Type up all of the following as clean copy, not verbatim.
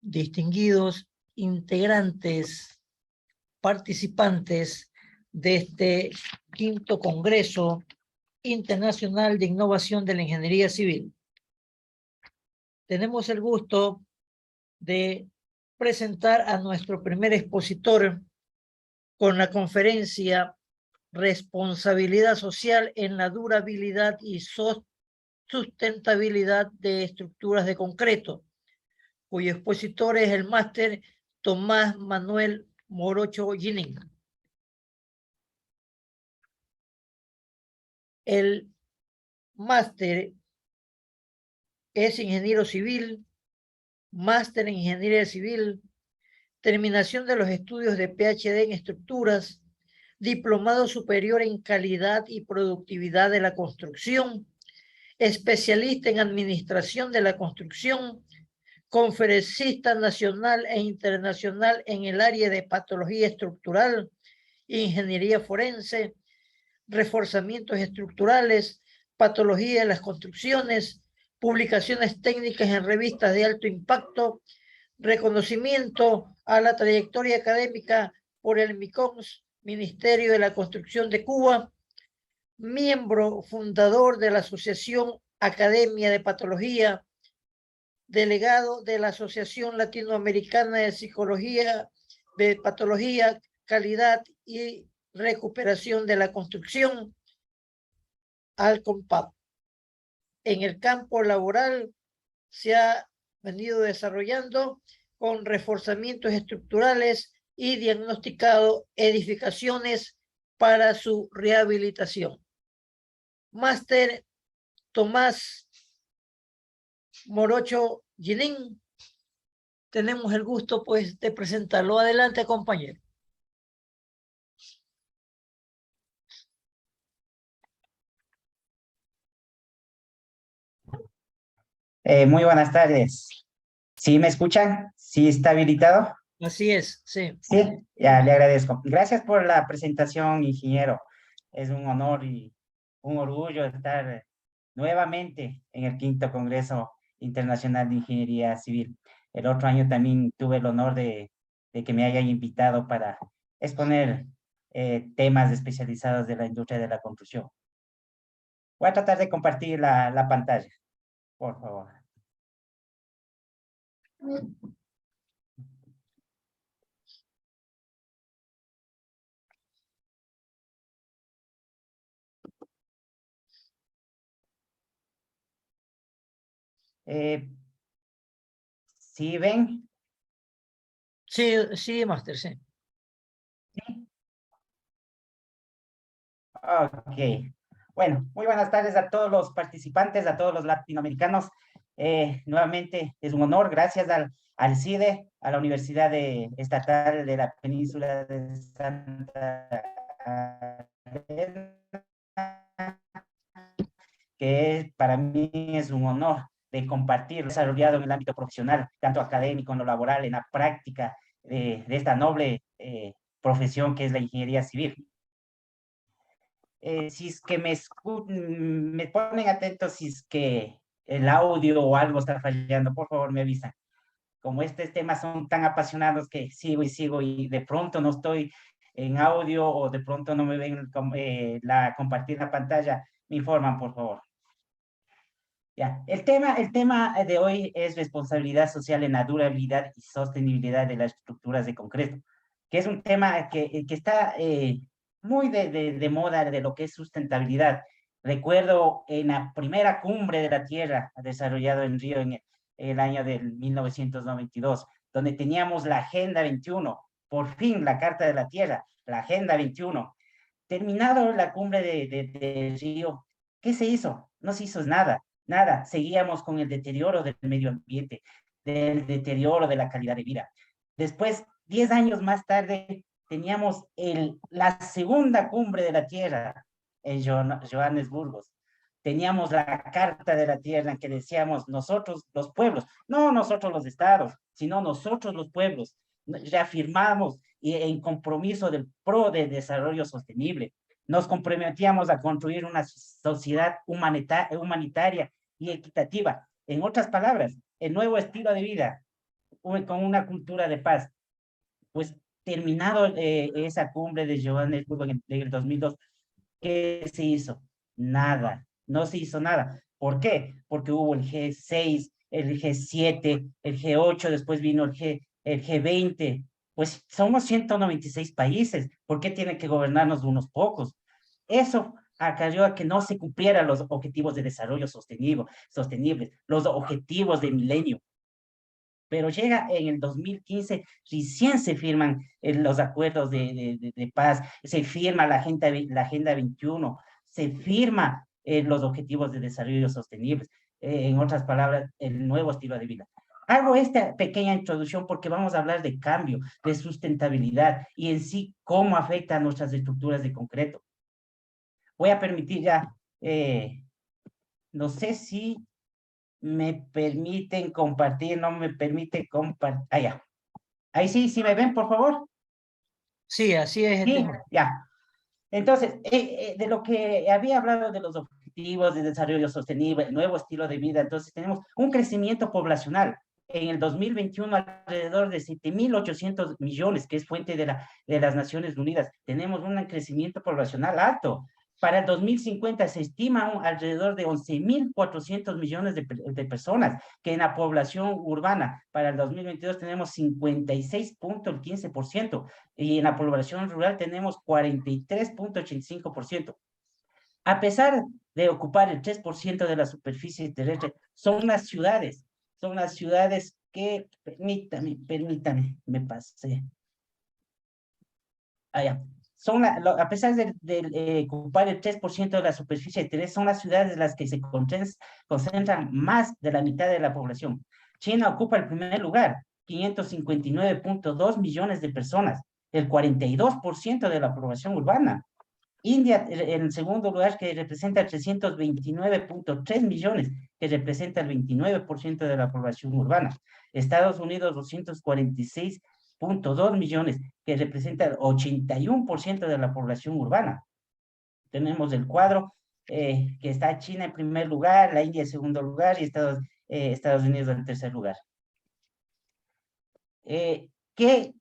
Distinguidos integrantes, participantes de este quinto Congreso Internacional de Innovación de la Ingeniería Civil. Tenemos el gusto de presentar a nuestro primer expositor con la conferencia Responsabilidad Social en la Durabilidad y Sustentabilidad de Estructuras de Concreto, cuyo expositor es el máster Tomás Manuel Morocho Gilín. El máster es ingeniero civil, máster en ingeniería civil, terminación de los estudios de PhD en estructuras, diplomado superior en calidad y productividad de la construcción, especialista en administración de la construcción, conferencista nacional e internacional en el área de patología estructural, ingeniería forense, reforzamientos estructurales, patología de las construcciones, publicaciones técnicas en revistas de alto impacto, reconocimiento a la trayectoria académica por el MICONS, Ministerio de la Construcción de Cuba, miembro fundador de la Asociación Academia de Patología, delegado de la Asociación Latinoamericana de Psicología de Patología, Calidad y Recuperación de la Construcción, ALCOMPAP. En el campo laboral se ha venido desarrollando con reforzamientos estructurales y diagnosticado edificaciones para su rehabilitación. Máster Tomás Morocho Gilín, tenemos el gusto pues de presentarlo. Adelante, compañero. Muy buenas tardes. ¿Sí me escuchan? ¿Sí está habilitado? Así es, sí. Sí, ya le agradezco. Gracias por la presentación, ingeniero. Es un honor y un orgullo estar nuevamente en el quinto Congreso Internacional de Ingeniería Civil. El otro año también tuve el honor de que me hayan invitado para exponer temas especializados de la industria de la construcción. Voy a tratar de compartir la pantalla, por favor. ¿Sí ven? Sí, sí, máster, sí. ¿Sí? Ok. Bueno, muy buenas tardes a todos los participantes, a todos los latinoamericanos. Nuevamente es un honor, gracias al CIDE, a la Universidad Estatal de la Península de Santa Elena, que para mí es un honor de compartir, desarrollado en el ámbito profesional, tanto académico, en lo laboral, en la práctica de esta noble profesión que es la ingeniería civil. Si es que me ponen atentos, si es que el audio o algo está fallando, por favor me avisan. Como estos temas son tan apasionados que sigo y de pronto no estoy en audio o de pronto no me ven compartir la pantalla, me informan, por favor. Ya, el tema de hoy es responsabilidad social en la durabilidad y sostenibilidad de las estructuras de concreto, que es un tema que está muy de moda de lo que es sustentabilidad. Recuerdo en la primera cumbre de la Tierra desarrollado en Río en el año del 1992, donde teníamos la Agenda 21, por fin la Carta de la Tierra, la Agenda 21. Terminado la cumbre de Río, ¿qué se hizo? No se hizo nada. Nada, seguíamos con el deterioro del medio ambiente, del deterioro de la calidad de vida. Después, 10 años más tarde, teníamos la segunda cumbre de la Tierra en Johannesburgo. Teníamos la Carta de la Tierra en que decíamos nosotros los pueblos, no nosotros los estados, sino nosotros los pueblos, reafirmamos en compromiso del de desarrollo sostenible. Nos comprometíamos a construir una sociedad humanitaria y equitativa. En otras palabras, el nuevo estilo de vida con una cultura de paz. Pues terminado esa cumbre de Johannesburg en el 2002, ¿qué se hizo? Nada, no se hizo nada. ¿Por qué? Porque hubo el G6, el G7, el G8, después vino el G20. Pues somos 196 países. ¿Por qué tienen que gobernarnos unos pocos? Eso acarreó a que no se cumplieran los objetivos de desarrollo sostenible, los objetivos de milenio. Pero llega en el 2015, recién se firman los acuerdos de paz, se firma la Agenda 21, se firma los Objetivos de Desarrollo Sostenibles, en otras palabras, el nuevo estilo de vida. Hago esta pequeña introducción porque vamos a hablar de cambio, de sustentabilidad y en sí cómo afecta a nuestras estructuras de concreto. Voy a permitir ya, no sé si me permiten compartir, no me permite compartir. Ah, ya. Ahí sí, sí me ven, por favor. Sí, así es el Sí, tema. ya. Entonces, de lo que había hablado de los objetivos de desarrollo sostenible, el nuevo estilo de vida, entonces tenemos un crecimiento poblacional. En el 2021, alrededor de 7.800 millones, que es fuente de las Naciones Unidas. Tenemos un crecimiento poblacional alto. Para el 2050 se estima alrededor de 11.400 millones de personas, que en la población urbana, para el 2022 tenemos 56.15%, y en la población rural tenemos 43.85%. A pesar de ocupar el 3% de la superficie terrestre, son las ciudades que, permítame, me pasé. Allá. A pesar de ocupar el 3% de la superficie terrestre, son las ciudades las que se concentran más de la mitad de la población. China ocupa el primer lugar, 559.2 millones de personas, el 42% de la población urbana. India en el segundo lugar, que representa 329.3 millones, que representa el 29% de la población urbana. Estados Unidos, 246.2 millones, que representa el 81% de la población urbana. Tenemos el cuadro que está China en primer lugar, la India en segundo lugar y Estados Unidos en tercer lugar. ¿Qué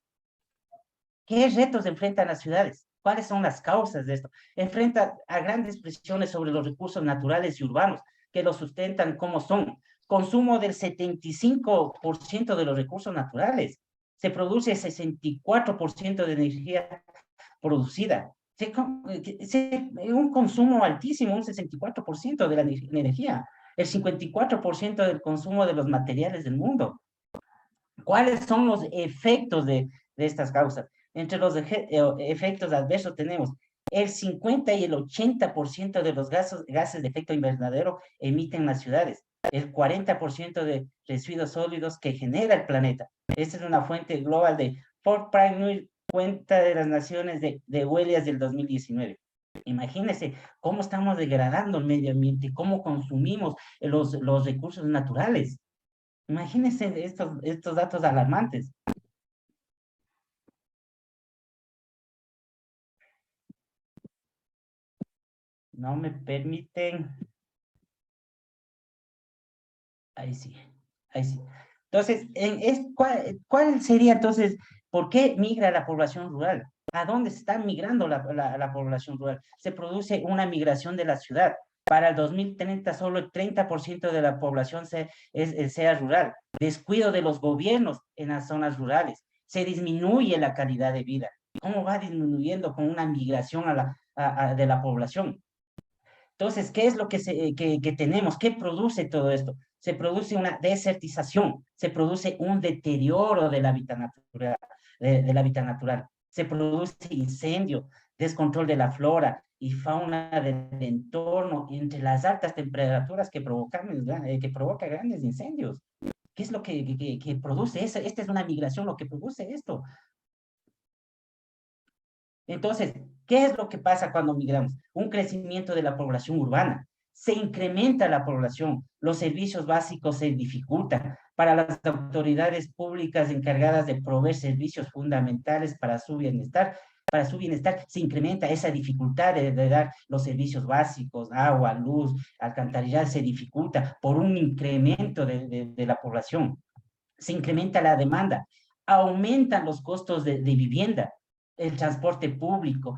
retos enfrentan las ciudades? ¿Cuáles son las causas de esto? Enfrenta a grandes presiones sobre los recursos naturales y urbanos que los sustentan como son. Consumo del 75% de los recursos naturales. Se produce 64% de energía producida. Un consumo altísimo, un 64% de la energía. El 54% del consumo de los materiales del mundo. ¿Cuáles son los efectos de estas causas? Entre los efectos adversos tenemos el 50 y el 80% de los gases de efecto invernadero emiten las ciudades, el 40% de residuos sólidos que genera el planeta. Esta es una fuente global de Fort Prime, cuenta de las Naciones de Huellas del 2019. Imagínense cómo estamos degradando el medio ambiente, cómo consumimos los recursos naturales. Imagínense estos datos alarmantes. No me permiten. Ahí sí, ahí sí. Entonces, ¿cuál sería entonces, por qué migra la población rural? ¿A dónde está migrando la población rural? Se produce una migración de la ciudad. Para el 2030, solo el 30% de la población sea rural. Descuido de los gobiernos en las zonas rurales. Se disminuye la calidad de vida. ¿Cómo va disminuyendo con una migración de la población? Entonces, ¿qué es lo que tenemos? ¿Qué produce todo esto? Se produce una desertización, se produce un deterioro del hábitat natural, del hábitat natural. Se produce incendio, descontrol de la flora y fauna del entorno entre las altas temperaturas que provoca grandes incendios. ¿Qué es lo que produce eso? Esta es una migración, lo que produce esto. Entonces, ¿qué es lo que pasa cuando migramos? Un crecimiento de la población urbana. Se incrementa la población, los servicios básicos se dificultan. Para las autoridades públicas encargadas de proveer servicios fundamentales para su bienestar, para su bienestar, se incrementa esa dificultad de dar los servicios básicos, agua, luz, alcantarillado, se dificulta por un incremento de la población. Se incrementa la demanda, aumentan los costos de vivienda, el transporte público,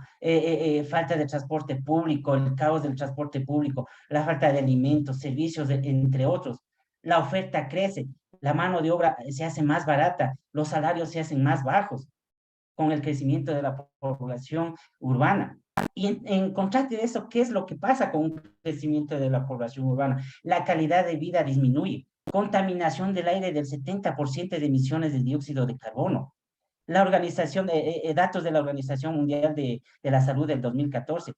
falta de transporte público, el caos del transporte público, la falta de alimentos, servicios, entre otros. La oferta crece, la mano de obra se hace más barata, los salarios se hacen más bajos con el crecimiento de la población urbana. Y en contraste de eso, ¿qué es lo que pasa con un crecimiento de la población urbana? La calidad de vida disminuye, contaminación del aire del 70% de emisiones de dióxido de carbono. La organización, datos de la Organización Mundial de la Salud del 2014,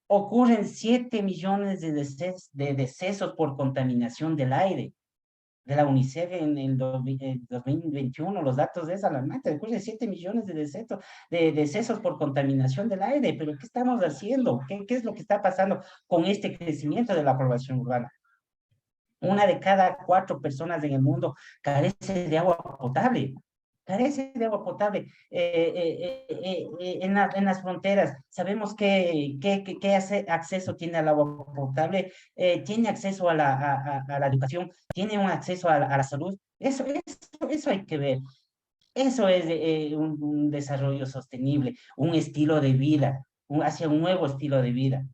ocurren 7 millones de decesos por contaminación del aire. De la UNICEF en el 2021, los datos es alarmante, ocurren 7 millones de decesos por contaminación del aire, pero ¿qué estamos haciendo? ¿Qué es lo que está pasando con este crecimiento de la población urbana? Una de cada 4 personas en el mundo carece de agua potable. Carece de agua potable. En las fronteras, sabemos que acceso tiene al agua potable, tiene acceso a la educación, tiene un acceso a la salud. Eso hay que ver. Eso es un desarrollo sostenible, un estilo de vida, hacia un nuevo estilo de vida.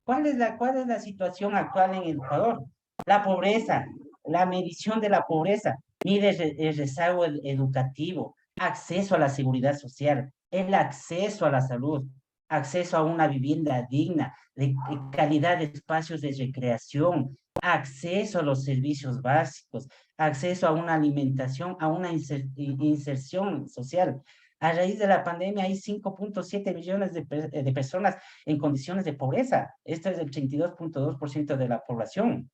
¿Cuál es la situación actual en Ecuador? La pobreza, la medición de la pobreza, mide el rezago educativo, acceso a la seguridad social, el acceso a la salud, acceso a una vivienda digna, de calidad de espacios de recreación, acceso a los servicios básicos, acceso a una alimentación, a una inserción social. A raíz de la pandemia hay 5.7 millones de personas en condiciones de pobreza. Esto es el 32.2% de la población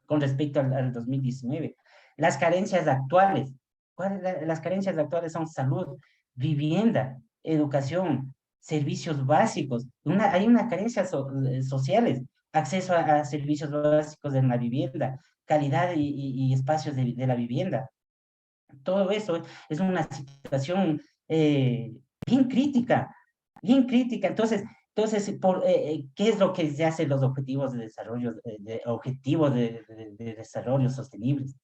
con respecto al 2019. Las carencias actuales, las carencias actuales son salud, vivienda, educación, servicios básicos. Hay una carencia sociales, acceso a servicios básicos en la vivienda, calidad y espacios de la vivienda. Todo eso es una situación eh, bien crítica, bien crítica. Entonces ¿qué es lo que se hace los objetivos de desarrollo, objetivos de desarrollo sostenibles?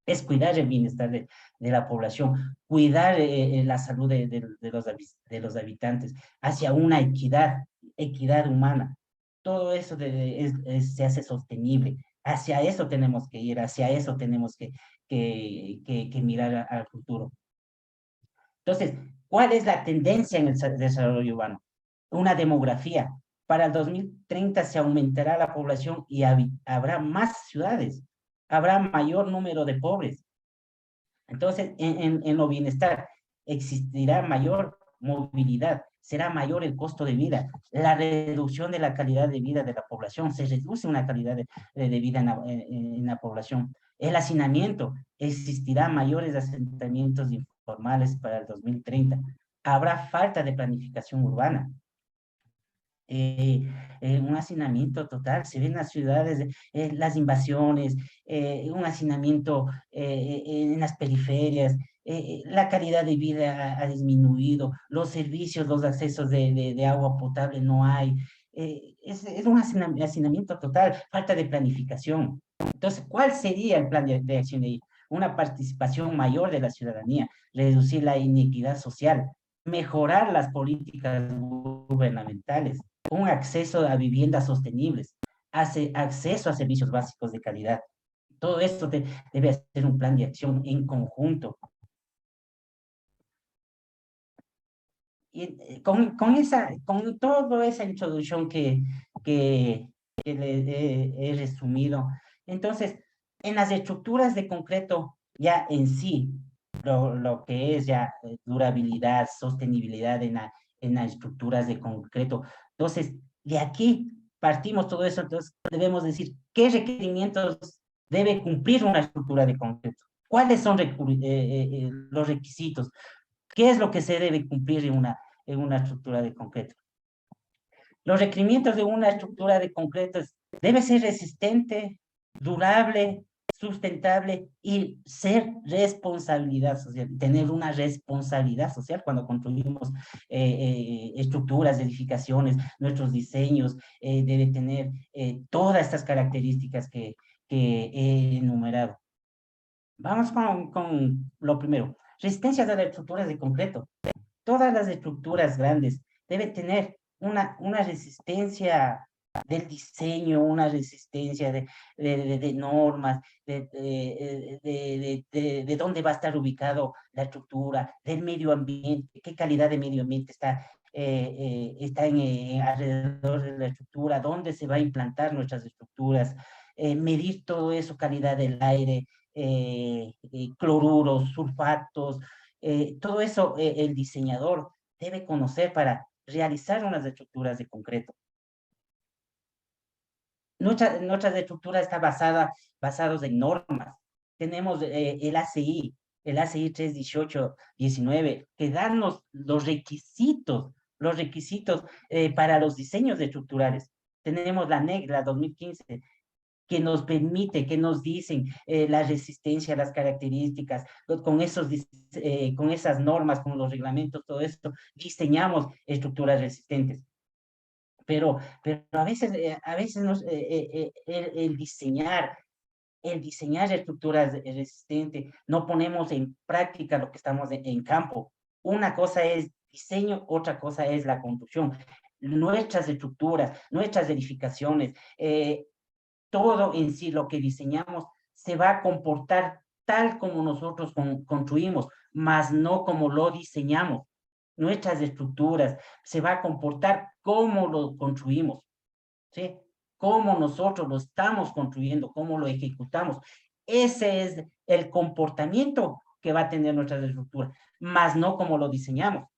Es cuidar el bienestar de la población, cuidar la salud de los habitantes hacia una equidad humana. Todo eso se hace sostenible. Hacia eso tenemos que ir, hacia eso tenemos que mirar al futuro. Entonces, ¿cuál es la tendencia en el desarrollo urbano? Una demografía. Para el 2030 se aumentará la población y habrá más ciudades, habrá mayor número de pobres. Entonces, en lo bienestar existirá mayor movilidad, será mayor el costo de vida, la reducción de la calidad de vida de la población, se reduce una calidad de vida en la población. El hacinamiento, existirá mayores asentamientos informales para el 2030. Habrá falta de planificación urbana. Un hacinamiento total, se ven en las ciudades, las invasiones, un hacinamiento en las periferias, la calidad de vida ha disminuido, los servicios, los accesos de agua potable no hay, es un hacinamiento total, falta de planificación. Entonces, ¿cuál sería el plan de acción de ahí? Una participación mayor de la ciudadanía, reducir la inequidad social, mejorar las políticas gubernamentales, un acceso a viviendas sostenibles, acceso a servicios básicos de calidad. Todo esto debe ser un plan de acción en conjunto. Y con toda esa introducción que le he resumido, entonces, en las estructuras de concreto, ya en sí, lo que es ya durabilidad, sostenibilidad en las estructuras de concreto. Entonces, de aquí partimos todo eso, entonces debemos decir qué requerimientos debe cumplir una estructura de concreto, cuáles son los requisitos, qué es lo que se debe cumplir en una estructura de concreto. Los requerimientos de una estructura de concreto debe ser resistente, durable, sustentable y ser responsabilidad social, tener una responsabilidad social cuando construimos estructuras, edificaciones, nuestros diseños, debe tener todas estas características que he enumerado. Vamos con lo primero. Resistencia de las estructuras de concreto. Todas las estructuras grandes deben tener una resistencia del diseño, una resistencia de normas, de dónde va a estar ubicado la estructura, del medio ambiente, qué calidad de medio ambiente está alrededor de la estructura, dónde se va a implantar nuestras estructuras, medir todo eso, calidad del aire, cloruros, sulfatos, todo eso el diseñador debe conocer para realizar unas estructuras de concreto. Nuestra estructura está basados en normas. Tenemos el ACI 31819, que dan los requisitos para los diseños estructurales. Tenemos la NEC, la 2015, que nos permite, que nos dicen la resistencia, las características, con esas normas, con los reglamentos, todo esto, diseñamos estructuras resistentes. Pero a veces el diseñar estructuras resistentes, no ponemos en práctica lo que estamos en campo. Una cosa es diseño, otra cosa es la construcción. Nuestras estructuras, nuestras edificaciones, todo en sí, lo que diseñamos, se va a comportar tal como nosotros construimos, mas no como lo diseñamos. Nuestras estructuras se va a comportar como lo construimos, ¿sí? Cómo nosotros lo estamos construyendo, cómo lo ejecutamos. Ese es el comportamiento que va a tener nuestras estructuras, mas no como lo diseñamos.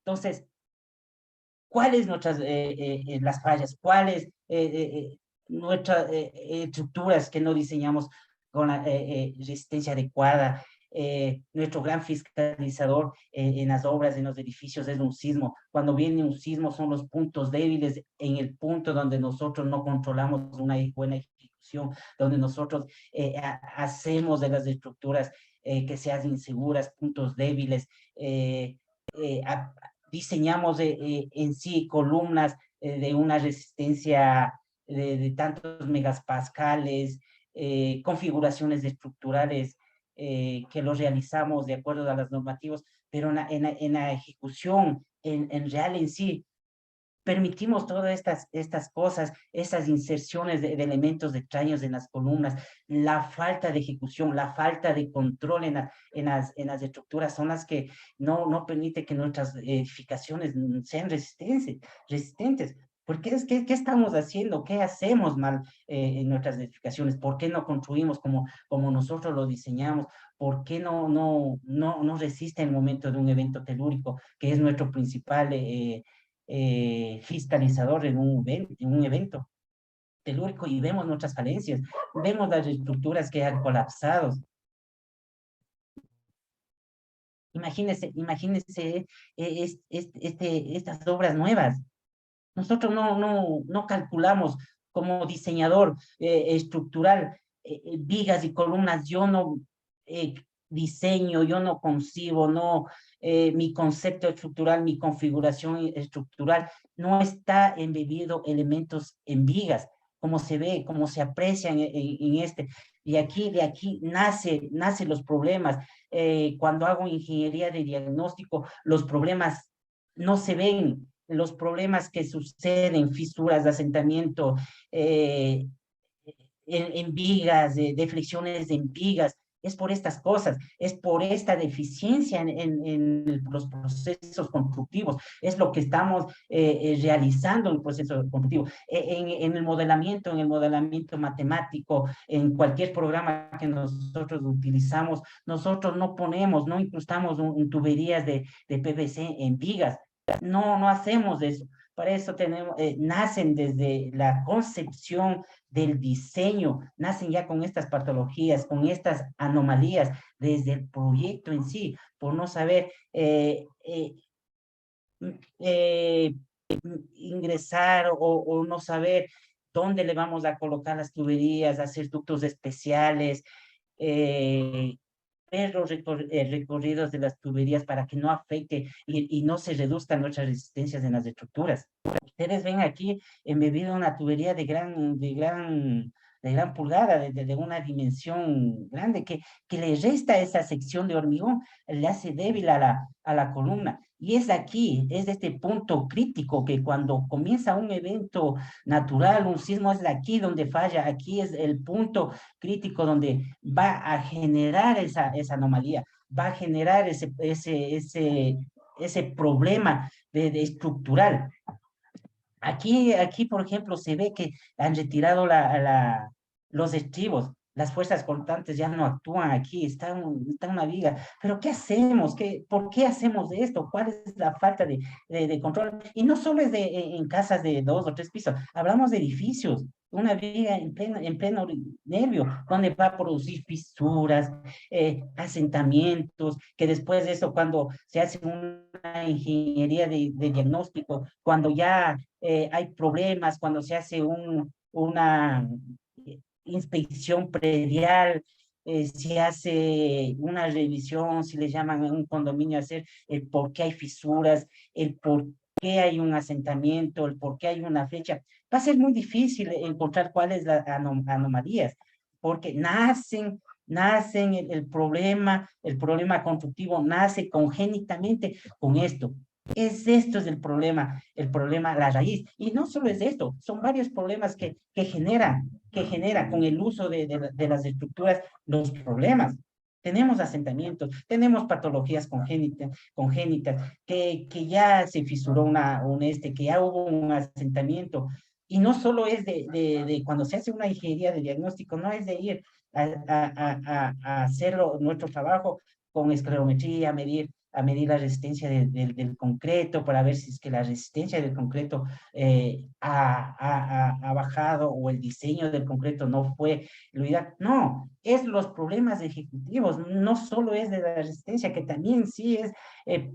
Entonces, ¿cuáles las fallas? ¿Cuáles nuestras estructuras que no diseñamos con la resistencia adecuada? Nuestro gran fiscalizador en las obras, en los edificios, es un sismo. Cuando viene un sismo son los puntos débiles, en el punto donde nosotros no controlamos una buena ejecución, donde nosotros hacemos de las estructuras que sean inseguras, puntos débiles, diseñamos en sí columnas de una resistencia de tantos megapascales, configuraciones estructurales que los realizamos de acuerdo a las normativas, pero en la ejecución, en real en sí, permitimos todas estas cosas, esas inserciones de elementos extraños en las columnas, la falta de ejecución, la falta de control en las estructuras son las que no permite que nuestras edificaciones sean resistentes. ¿Por qué qué estamos haciendo? ¿Qué hacemos mal en nuestras edificaciones? ¿Por qué no construimos como nosotros lo diseñamos? ¿Por qué no resiste en el momento de un evento telúrico, que es nuestro principal fiscalizador en un evento telúrico? Y vemos nuestras falencias, vemos las estructuras que han colapsado. Imagínese estas obras nuevas. Nosotros no calculamos como diseñador estructural vigas y columnas. Yo no diseño, yo no concibo, mi concepto estructural, mi configuración estructural no está embebido elementos en vigas, como se ve, como se aprecian Y de aquí nacen los problemas. Cuando hago ingeniería de diagnóstico, los problemas no se ven, los problemas que suceden, fisuras de asentamiento, en vigas, deflexiones en vigas, es por estas cosas, es por esta deficiencia en los procesos constructivos, es lo que estamos realizando en el proceso constructivo. En el modelamiento matemático, en cualquier programa que nosotros utilizamos, nosotros no incrustamos tuberías de PVC en vigas, no hacemos eso. Para eso nacen desde la concepción del diseño, nacen ya con estas patologías, con estas anomalías, desde el proyecto en sí, por no saber ingresar o no saber dónde le vamos a colocar las tuberías, hacer ductos especiales, eh, ver los recorridos de las tuberías para que no afecte y no se reduzcan nuestras resistencias en las estructuras. Ustedes ven aquí embebida una tubería de gran pulgada, de una dimensión grande, que le resta esa sección de hormigón, le hace débil a la columna. Y es aquí, es de este punto crítico, que cuando comienza un evento natural, un sismo, es de aquí donde falla, aquí es el punto crítico donde va a generar esa anomalía, va a generar ese problema de estructural. Aquí, por ejemplo, se ve que han retirado los estribos, las fuerzas cortantes ya no actúan aquí, está una viga. Pero ¿qué hacemos? ¿Por qué hacemos esto? ¿Cuál es la falta de control? Y no solo es en casas de 2 o 3 pisos, hablamos de edificios, una viga en pleno nervio, donde va a producir fisuras, asentamientos, que después de eso, cuando se hace una ingeniería de diagnóstico, cuando ya hay problemas, cuando se hace una inspección predial, se hace una revisión, si le llaman a un condominio a hacer el por qué hay fisuras, el por qué hay un asentamiento, el por qué hay una flecha. Va a ser muy difícil encontrar cuáles las anomalías, porque nacen el problema constructivo nace congénitamente con esto. Esto es el problema, la raíz. Y no solo es esto, son varios problemas que genera con el uso de las estructuras los problemas. Tenemos asentamientos, tenemos patologías congénitas que ya se fisuró que ya hubo un asentamiento. Y no solo es de cuando se hace una ingeniería de diagnóstico, no es de ir a hacer nuestro trabajo con esclerometría, a medir la resistencia del concreto para ver si es que la resistencia del concreto ha bajado o el diseño del concreto no fue lo ideal. No, es los problemas ejecutivos, no solo es de la resistencia, que también sí es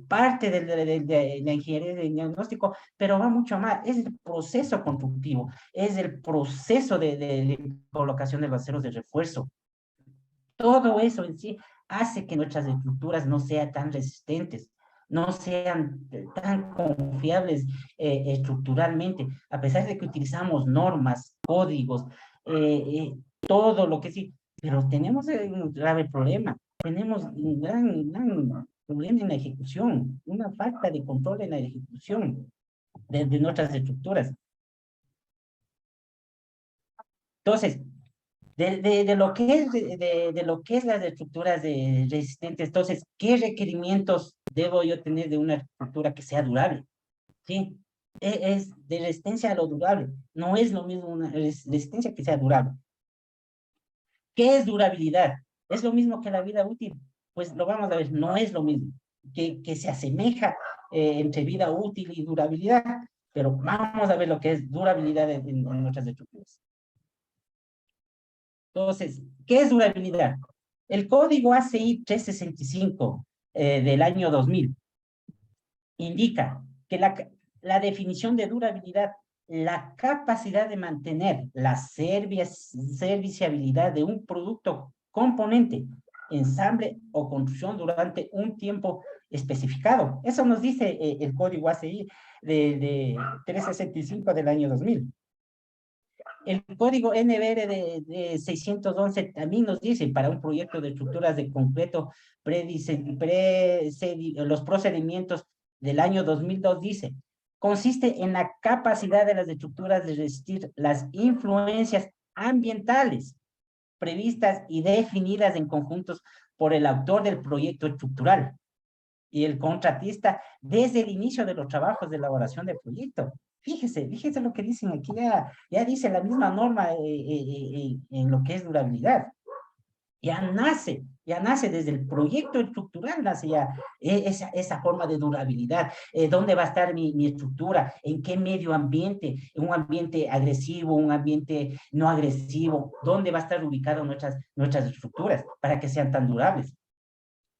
parte de la ingeniería de diagnóstico, pero va mucho más, es el proceso constructivo, es el proceso de colocación de los aceros de refuerzo. Todo eso en sí hace que nuestras estructuras no sean tan resistentes, no sean tan confiables estructuralmente, a pesar de que utilizamos normas, códigos, todo lo que sí, pero tenemos un grave problema, tenemos un gran problema en la ejecución, una falta de control en la ejecución de nuestras estructuras. Entonces, de lo que es de lo que es las estructuras resistentes, entonces, ¿qué requerimientos debo yo tener de una estructura que sea durable? ¿Sí? Es de resistencia a lo durable. No es lo mismo una resistencia que sea durable. ¿Qué es durabilidad? ¿Es lo mismo que la vida útil? Pues lo vamos a ver, no es lo mismo. Que se asemeja entre vida útil y durabilidad, pero vamos a ver lo que es durabilidad en nuestras estructuras. Entonces, ¿qué es durabilidad? El código ACI 365 del año 2000 indica que la definición de durabilidad, la capacidad de mantener la serviciabilidad de un producto, componente, ensamble o construcción durante un tiempo especificado. Eso nos dice el código ACI de 365 del año 2000. El código NBR de 611 también nos dice para un proyecto de estructuras de concreto, los procedimientos del año 2002 dice, consiste en la capacidad de las estructuras de resistir las influencias ambientales previstas y definidas en conjuntos por el autor del proyecto estructural y el contratista desde el inicio de los trabajos de elaboración del proyecto. Fíjese lo que dicen aquí, ya dice la misma norma en lo que es durabilidad. Ya nace desde el proyecto estructural, nace ya esa forma de durabilidad. ¿Dónde va a estar mi estructura? ¿En qué medio ambiente? ¿En un ambiente agresivo, un ambiente no agresivo? ¿Dónde va a estar ubicado nuestras estructuras para que sean tan durables?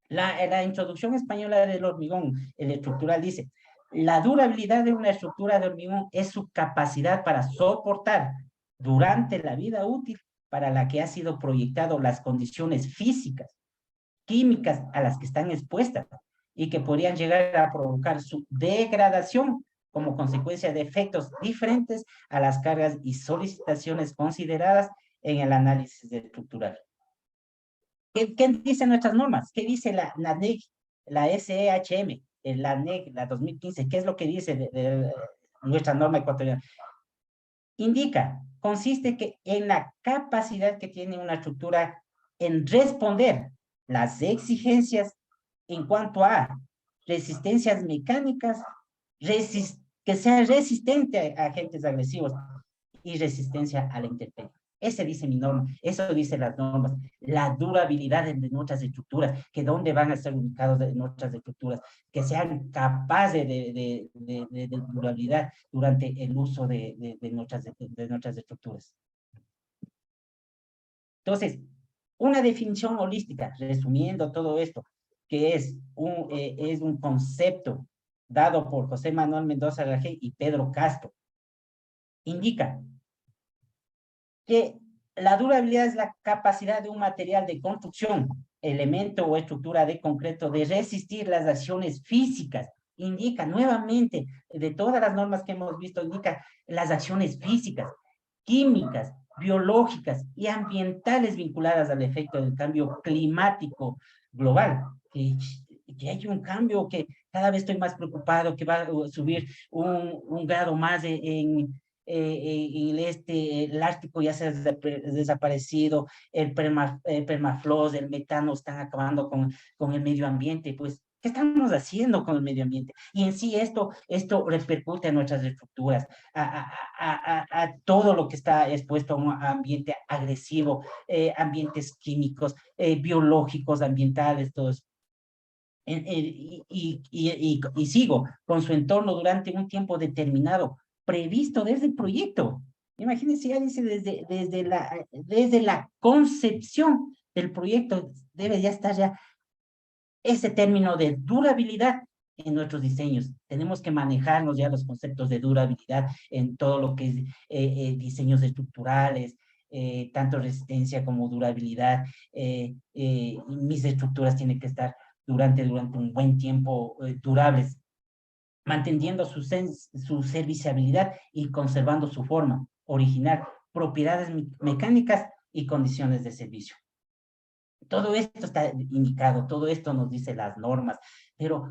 La introducción española del hormigón, el estructural, dice, la durabilidad de una estructura de hormigón es su capacidad para soportar durante la vida útil para la que ha sido proyectado las condiciones físicas, químicas a las que están expuestas y que podrían llegar a provocar su degradación como consecuencia de efectos diferentes a las cargas y solicitaciones consideradas en el análisis estructural. ¿Qué dicen nuestras normas? ¿Qué dice la NEC, la SEHM, la NEC, la 2015? ¿Qué es lo que dice de nuestra norma ecuatoriana? Indica, consiste que en la capacidad que tiene una estructura en responder las exigencias en cuanto a resistencias mecánicas, que sea resistente a agentes agresivos y resistencia a la intemperie. Ese dice mi norma, eso dice las normas, la durabilidad de nuestras estructuras, que dónde van a ser ubicados de nuestras estructuras, que sean capaces de durabilidad durante el uso de nuestras estructuras. Entonces, una definición holística, resumiendo todo esto, que es un concepto dado por José Manuel Mendoza Rajé y Pedro Castro, indica que la durabilidad es la capacidad de un material de construcción, elemento o estructura de concreto de resistir las acciones físicas. Indica nuevamente, de todas las normas que hemos visto, indica las acciones físicas, químicas, biológicas y ambientales vinculadas al efecto del cambio climático global. Que hay un cambio que cada vez estoy más preocupado, que va a subir un grado más el Ártico ya se ha desaparecido, el permafrost, el metano están acabando con el medio ambiente, pues, ¿qué estamos haciendo con el medio ambiente? Y en sí esto repercute en nuestras estructuras, a todo lo que está expuesto a un ambiente agresivo, ambientes químicos, biológicos, ambientales, todos. Y sigo con su entorno durante un tiempo determinado, previsto desde el proyecto. Imagínense, ya dice desde la concepción del proyecto, debe ya estar ya ese término de durabilidad en nuestros diseños. Tenemos que manejarnos ya los conceptos de durabilidad en todo lo que es diseños estructurales, tanto resistencia como durabilidad. Mis estructuras tienen que estar durante un buen tiempo durables, manteniendo su serviciabilidad y conservando su forma original, propiedades mecánicas y condiciones de servicio. Todo esto está indicado, todo esto nos dice las normas, pero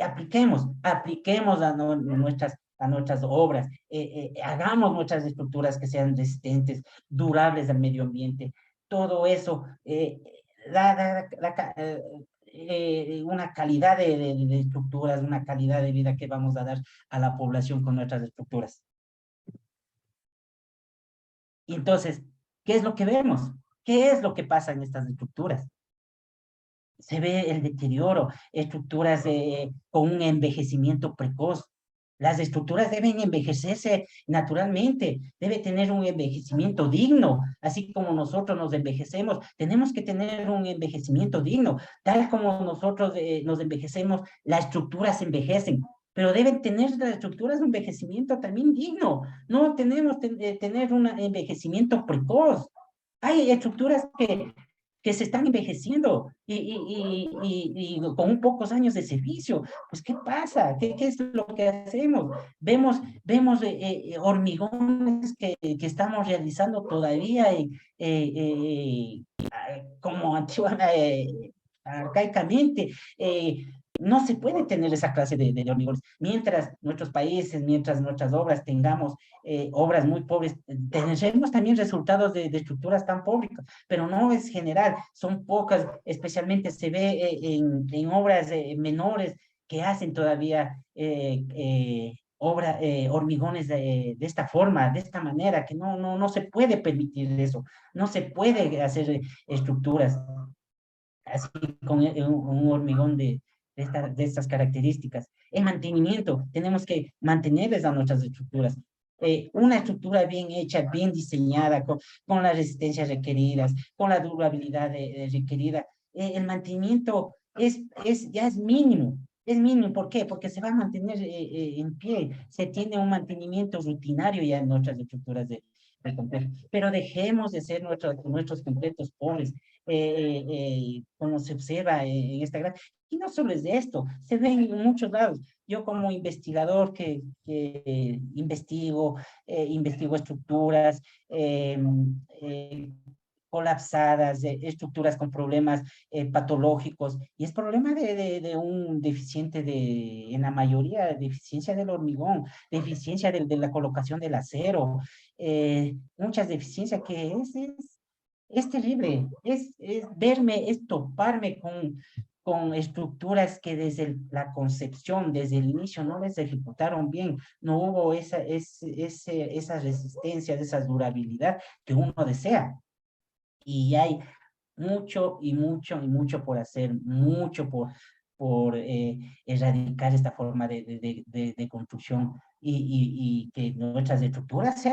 apliquemos a nuestras obras, hagamos nuestras estructuras que sean resistentes, durables al medio ambiente. Todo eso da una calidad de estructuras, una calidad de vida que vamos a dar a la población con nuestras estructuras. Y entonces, ¿qué es lo que vemos? ¿Qué es lo que pasa en estas estructuras? Se ve el deterioro, estructuras con un envejecimiento precoz. Las estructuras deben envejecerse naturalmente, debe tener un envejecimiento digno, así como nosotros nos envejecemos, tenemos que tener un envejecimiento digno, tal como nosotros nos envejecemos, las estructuras envejecen, pero deben tener las estructuras un envejecimiento también digno, no tenemos que tener un envejecimiento precoz. Hay estructuras que se están envejeciendo y con un pocos años de servicio. Pues, ¿qué pasa? ¿Qué es lo que hacemos? Vemos hormigones que estamos realizando todavía como antiguamente, arcaicamente. No se puede tener esa clase de hormigones. Mientras nuestros países, mientras nuestras obras tengamos obras muy pobres, tendremos también resultados de estructuras tan pobres, pero no es general, son pocas, especialmente se ve en obras menores que hacen todavía hormigones de esta forma, de esta manera, que no se puede permitir eso, no se puede hacer estructuras así con un hormigón de estas características. El mantenimiento, tenemos que mantenerles a nuestras estructuras. Una estructura bien hecha, bien diseñada, con las resistencias requeridas, con la durabilidad requerida. El mantenimiento ya es mínimo. Es mínimo. ¿Por qué? Porque se va a mantener en pie. Se tiene un mantenimiento rutinario ya en nuestras estructuras de complejo. Pero dejemos de ser nuestros completos pobres, como se observa en esta gran... Y no solo es de esto, se ve en muchos lados. Yo como investigador que investigo estructuras, eh, colapsadas, estructuras con problemas patológicos, y es problema de un deficiente en la mayoría, deficiencia del hormigón, deficiencia de la colocación del acero, muchas deficiencias que es terrible, es verme, es toparme con estructuras que desde la concepción, desde el inicio, no les ejecutaron bien, no hubo esa resistencia, esa durabilidad que uno desea. Y hay mucho y mucho y mucho por hacer, mucho por erradicar esta forma de construcción y que nuestras estructuras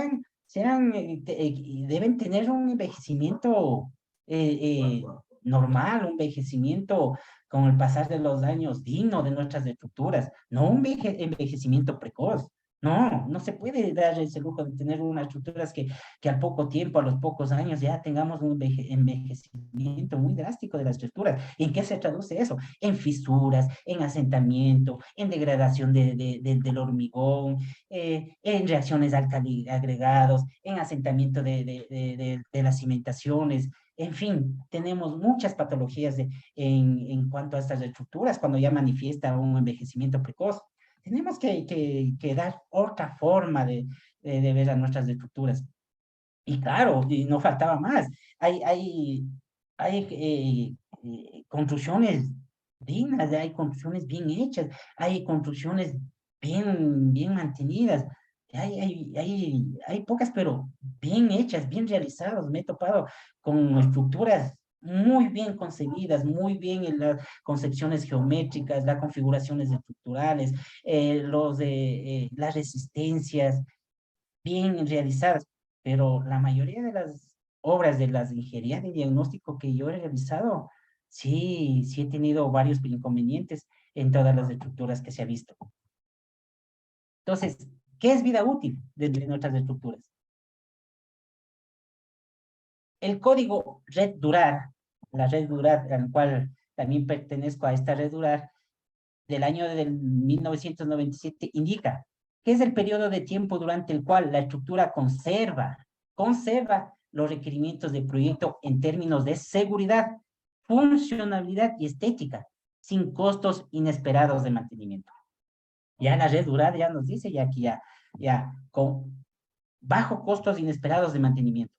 deben tener un envejecimiento eh, eh, normal, un envejecimiento con el pasar de los años digno de nuestras estructuras, no un envejecimiento precoz. No, no se puede dar ese lujo de tener unas estructuras que al poco tiempo, a los pocos años, ya tengamos un envejecimiento muy drástico de las estructuras. ¿En qué se traduce eso? En fisuras, en asentamiento, en degradación del hormigón, en reacciones alcali agregados, en asentamiento de las cimentaciones. En fin, tenemos muchas patologías en cuanto a estas estructuras cuando ya manifiesta un envejecimiento precoz. Tenemos que dar otra forma de ver a nuestras estructuras. Y claro, y no faltaba más. Hay construcciones dignas, hay construcciones bien hechas, hay construcciones bien mantenidas. Hay pocas, pero bien hechas, bien realizadas. Me he topado con estructuras muy bien concebidas, muy bien en las concepciones geométricas, las configuraciones estructurales, las resistencias bien realizadas, pero la mayoría de las obras de las ingenierías de diagnóstico que yo he realizado, sí he tenido varios inconvenientes en todas las estructuras que se ha visto. Entonces, ¿qué es vida útil de nuestras estructuras? El código Red Durar, la Red Durar, al cual también pertenezco a esta Red Durar, del año del 1997, indica que es el periodo de tiempo durante el cual la estructura conserva los requerimientos del proyecto en términos de seguridad, funcionalidad y estética, sin costos inesperados de mantenimiento. Ya la red Durar ya nos dice, ya aquí ya, con bajo costos inesperados de mantenimiento.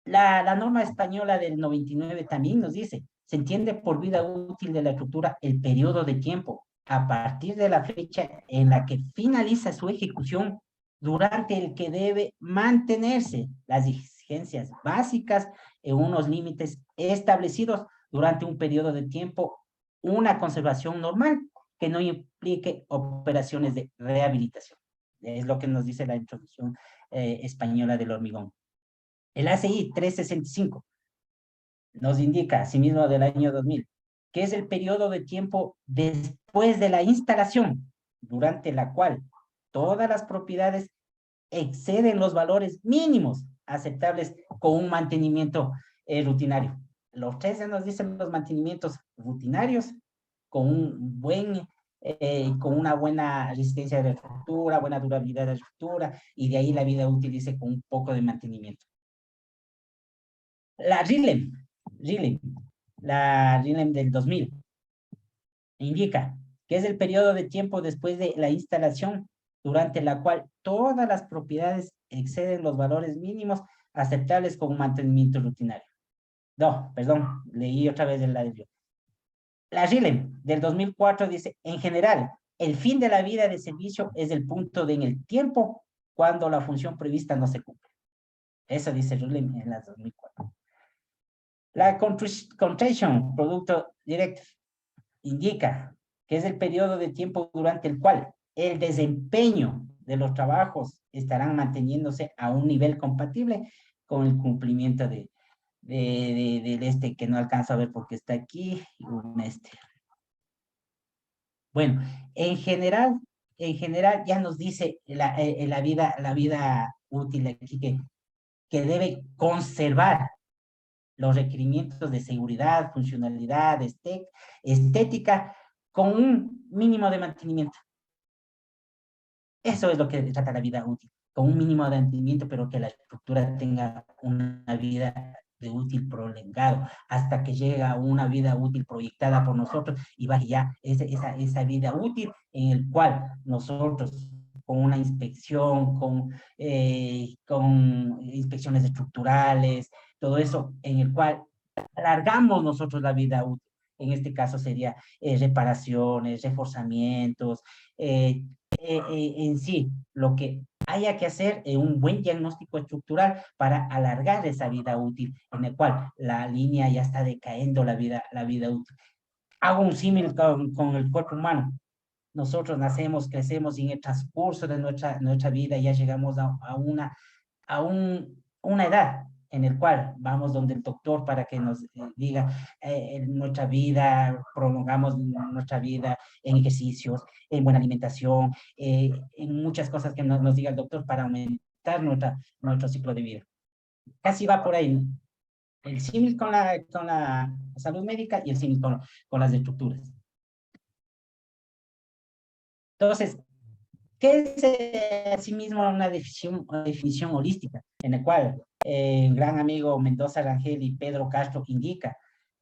La norma española del 99 también nos dice, se entiende por vida útil de la estructura el periodo de tiempo a partir de la fecha en la que finaliza su ejecución, durante el que debe mantenerse las exigencias básicas en unos límites establecidos durante un periodo de tiempo, una conservación normal que no implique operaciones de rehabilitación. Es lo que nos dice la introducción española del hormigón. El ACI 365 nos indica, asimismo del año 2000, que es el periodo de tiempo después de la instalación, durante la cual todas las propiedades exceden los valores mínimos aceptables con un mantenimiento rutinario. Los tres ya nos dicen los mantenimientos rutinarios con una buena resistencia de la estructura, buena durabilidad de la estructura, y de ahí la vida útil dice con un poco de mantenimiento. La RILEM del 2000 indica que es el periodo de tiempo después de la instalación durante la cual todas las propiedades exceden los valores mínimos aceptables con mantenimiento rutinario. No, perdón, leí otra vez el ladrillo. La RILEM del 2004 dice, en general, el fin de la vida de servicio es el punto en el tiempo cuando la función prevista no se cumple. Eso dice RILEM en la 2004. La Contraction Producto Directive indica que es el periodo de tiempo durante el cual el desempeño de los trabajos estarán manteniéndose a un nivel compatible con el cumplimiento del que no alcanzo a ver porque está aquí, un Bueno, en general ya nos dice la vida útil aquí que debe conservar los requerimientos de seguridad, funcionalidad, estética, con un mínimo de mantenimiento. Eso es lo que trata la vida útil, con un mínimo de mantenimiento, pero que la estructura tenga una vida de útil prolongado, hasta que llega a una vida útil proyectada por nosotros y va ya esa vida útil en el cual nosotros con una inspección, con inspecciones estructurales, todo eso en el cual alargamos nosotros la vida útil. En este caso sería reparaciones, reforzamientos, en sí, lo que haya que hacer es un buen diagnóstico estructural para alargar esa vida útil, en el cual la línea ya está decayendo la vida útil. Hago un símil con el cuerpo humano. Nosotros nacemos, crecemos y en el transcurso de nuestra vida ya llegamos a una edad en el cual vamos donde el doctor para que nos diga nuestra vida, prolongamos nuestra vida en ejercicios, en buena alimentación, en muchas cosas que nos diga el doctor para aumentar nuestro ciclo de vida. Casi va por ahí, ¿no? El símil con la salud médica y el símil con las estructuras. Entonces, ¿qué es asimismo una definición holística? En la cual el gran amigo Mendoza Rangel y Pedro Castro indica,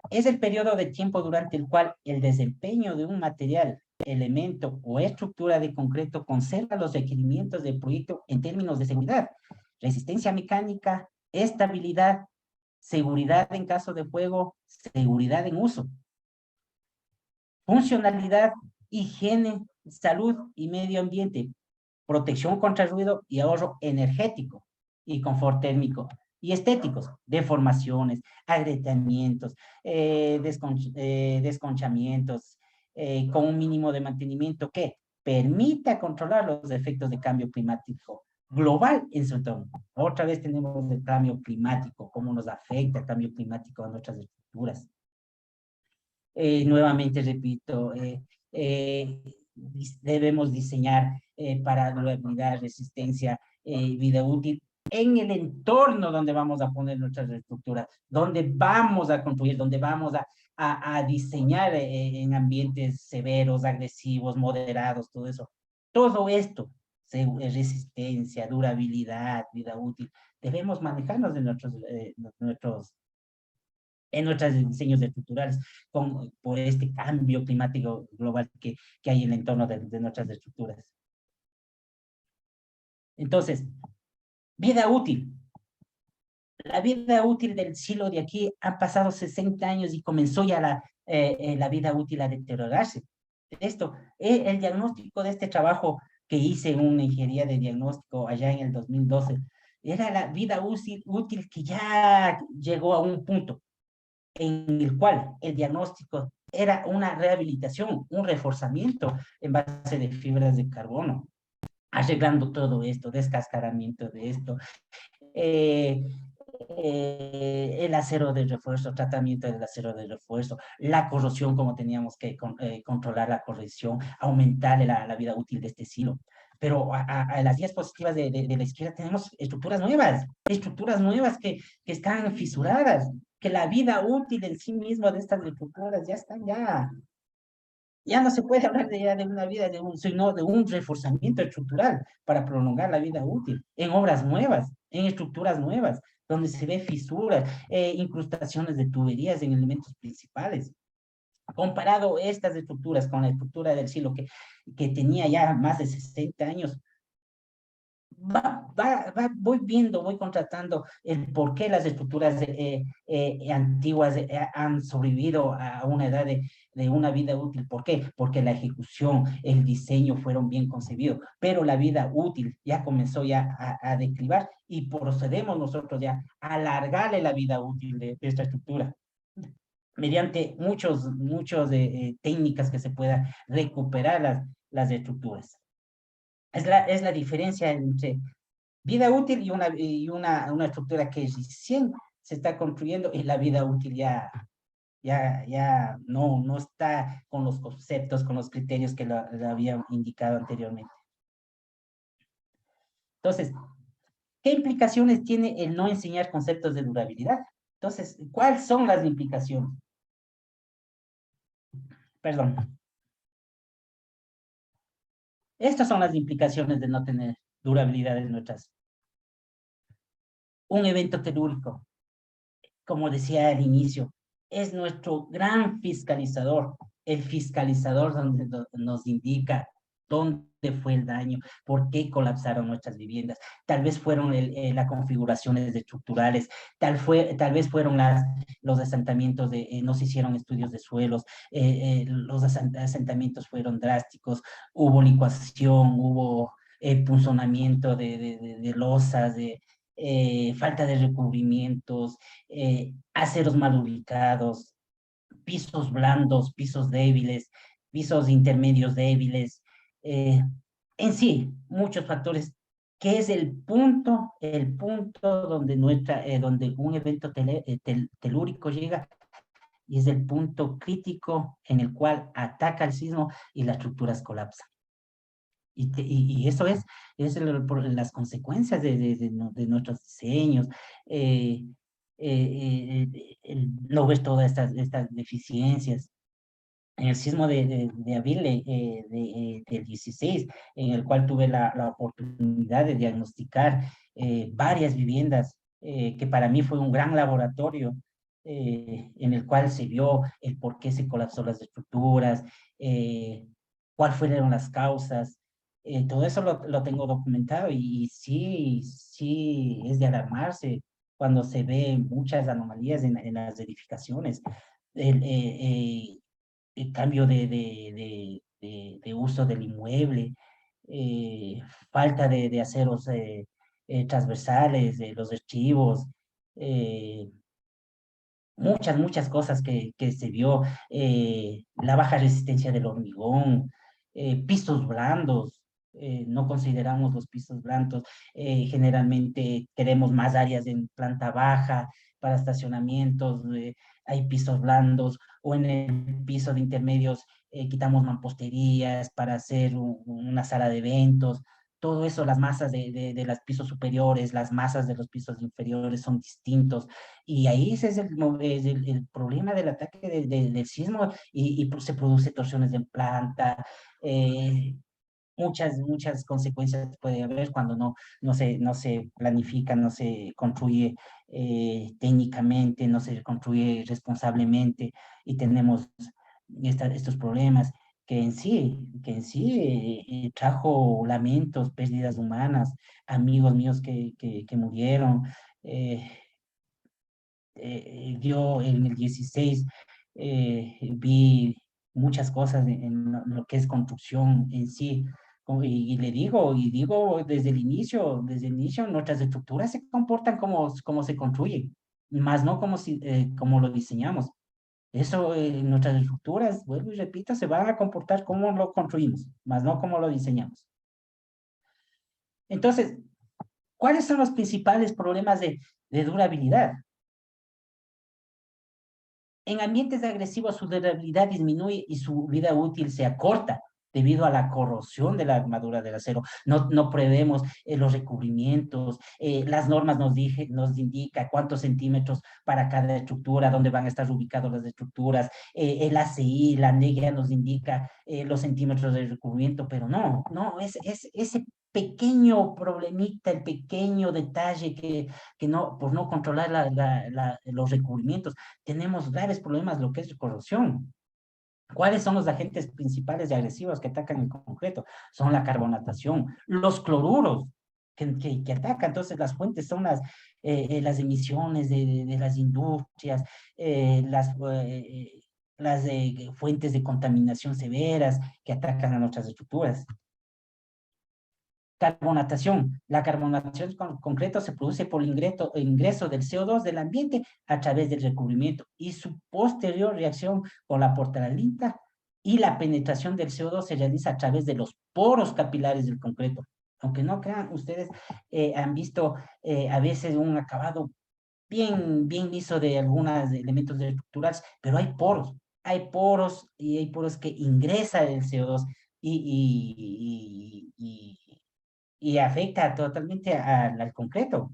es el periodo de tiempo durante el cual el desempeño de un material, elemento o estructura de concreto conserva los requerimientos del proyecto en términos de seguridad, resistencia mecánica, estabilidad, seguridad en caso de fuego, seguridad en uso, funcionalidad, higiene, salud y medio ambiente, protección contra el ruido y ahorro energético y confort térmico y estéticos, deformaciones, agrietamientos, desconchamientos, con un mínimo de mantenimiento que permita controlar los efectos de cambio climático global en su entorno. Otra vez tenemos el cambio climático, cómo nos afecta el cambio climático a nuestras estructuras. Nuevamente repito, debemos diseñar para durabilidad, resistencia, vida útil en el entorno donde vamos a poner nuestras estructuras, donde vamos a construir, donde vamos a diseñar en ambientes severos, agresivos, moderados, todo eso. Todo esto, resistencia, durabilidad, vida útil, debemos manejarnos de en nuestros diseños estructurales por este cambio climático global que hay en el entorno de nuestras estructuras. Entonces, vida útil. La vida útil del siglo de aquí han pasado 60 años y comenzó ya la vida útil a deteriorarse. El diagnóstico de este trabajo que hice en una ingeniería de diagnóstico allá en el 2012, era la vida útil que ya llegó a un punto en el cual el diagnóstico era una rehabilitación, un reforzamiento en base de fibras de carbono, arreglando todo esto, descascaramiento de esto, eh, el acero de refuerzo, tratamiento del acero de refuerzo, la corrosión, como teníamos que controlar la corrosión, aumentarle la vida útil de este silo. Pero a las diapositivas de la izquierda tenemos estructuras nuevas que están fisuradas, que la vida útil en sí misma de estas estructuras ya están ya no se puede hablar de una vida, sino de un reforzamiento estructural para prolongar la vida útil en obras nuevas, en estructuras nuevas, donde se ve fisuras, incrustaciones de tuberías en elementos principales. Comparado estas estructuras con la estructura del silo que tenía ya más de 60 años, voy contratando el por qué las estructuras antiguas han sobrevivido a una edad de una vida útil. ¿Por qué? Porque la ejecución, el diseño fueron bien concebidos, pero la vida útil ya comenzó ya a declivar y procedemos nosotros ya a alargarle la vida útil de esta estructura mediante muchos técnicas que se puedan recuperar las estructuras. Es la diferencia entre vida útil y una estructura que recién se está construyendo, y la vida útil ya no está con los conceptos, con los criterios que le había indicado anteriormente. Entonces, ¿qué implicaciones tiene el no enseñar conceptos de durabilidad? Entonces, ¿cuáles son las implicaciones? Perdón. Estas son las implicaciones de no tener durabilidad en nuestras. Un evento telúrico, como decía al inicio, es nuestro gran fiscalizador, el fiscalizador donde nos indica dónde fue el daño, por qué colapsaron nuestras viviendas. Tal vez fueron las configuraciones estructurales, tal vez fueron los asentamientos, no se hicieron estudios de suelos, los asentamientos fueron drásticos, hubo licuación, hubo punzonamiento de losas, falta de recubrimientos, aceros mal ubicados, pisos blandos, pisos débiles, pisos intermedios débiles, en sí, muchos factores, que es el punto donde donde un evento telúrico llega, y es el punto crítico en el cual ataca el sismo y las estructuras colapsan. Y eso por las consecuencias de nuestros diseños. No ves todas estas deficiencias. En el sismo de abril del 16, en el cual tuve la oportunidad de diagnosticar varias viviendas, que para mí fue un gran laboratorio, en el cual se vio el por qué se colapsó las estructuras, cuáles fueron las causas. Todo eso lo tengo documentado y sí es de alarmarse cuando se ve muchas anomalías en las edificaciones. El, el cambio de uso del inmueble, falta de aceros transversales, de los archivos, eh, muchas cosas que se vio, la baja resistencia del hormigón, pisos blandos, no consideramos los pisos blandos, generalmente tenemos más áreas en planta baja para estacionamientos, hay pisos blandos, o en el piso de intermedios quitamos mamposterías para hacer una sala de eventos. Todo eso, las masas de los pisos superiores, las masas de los pisos inferiores son distintos. Y ahí ese es el problema del ataque del sismo, y pues se produce torsiones de planta, eh, muchas consecuencias puede haber cuando no se planifica, no se construye técnicamente, no se construye responsablemente, y tenemos estos problemas que en sí trajo lamentos, pérdidas humanas, amigos míos que murieron. eh, yo en el 16 vi muchas cosas en lo que es construcción en sí. Y digo desde el inicio, nuestras estructuras se comportan como se construyen, más no como lo diseñamos. Eso, nuestras estructuras, vuelvo y repito, se van a comportar como lo construimos, más no como lo diseñamos. Entonces, ¿cuáles son los principales problemas de durabilidad? En ambientes agresivos su durabilidad disminuye y su vida útil se acorta debido a la corrosión de la armadura del acero. No prevemos los recubrimientos, las normas nos indica cuántos centímetros para cada estructura, dónde van a estar ubicadas las estructuras, el ACI, la NEGA nos indica los centímetros de recubrimiento, pero ese pequeño problemita, el pequeño detalle que no, por no controlar los recubrimientos, tenemos graves problemas, lo que es corrosión. ¿Cuáles son los agentes principales y agresivos que atacan el concreto? Son la carbonatación, los cloruros que atacan. Entonces, las fuentes son las emisiones de las industrias, las fuentes de contaminación severas que atacan a nuestras estructuras. Carbonatación. La carbonatación concreto se produce por el ingreso del CO2 del ambiente a través del recubrimiento y su posterior reacción con la portalalinta, y la penetración del CO2 se realiza a través de los poros capilares del concreto. Aunque no crean, ustedes han visto a veces un acabado bien liso de algunos elementos estructurales, pero hay poros y hay poros que ingresan el CO2 y afecta totalmente al concreto.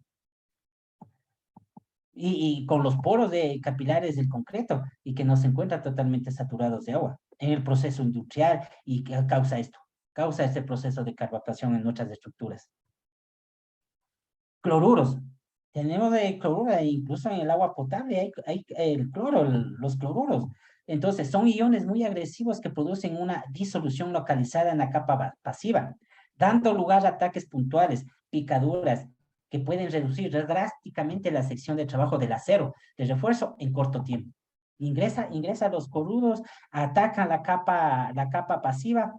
Y con los poros capilares del concreto y que no se encuentran totalmente saturados de agua en el proceso industrial y que causa este proceso de carbatación en nuestras estructuras. Cloruros. Tenemos de cloruro, incluso en el agua potable hay el cloro, los cloruros. Entonces, son iones muy agresivos que producen una disolución localizada en la capa pasiva, dando lugar a ataques puntuales, picaduras, que pueden reducir drásticamente la sección de trabajo del acero de refuerzo en corto tiempo. Ingresa los cloruros, atacan la capa pasiva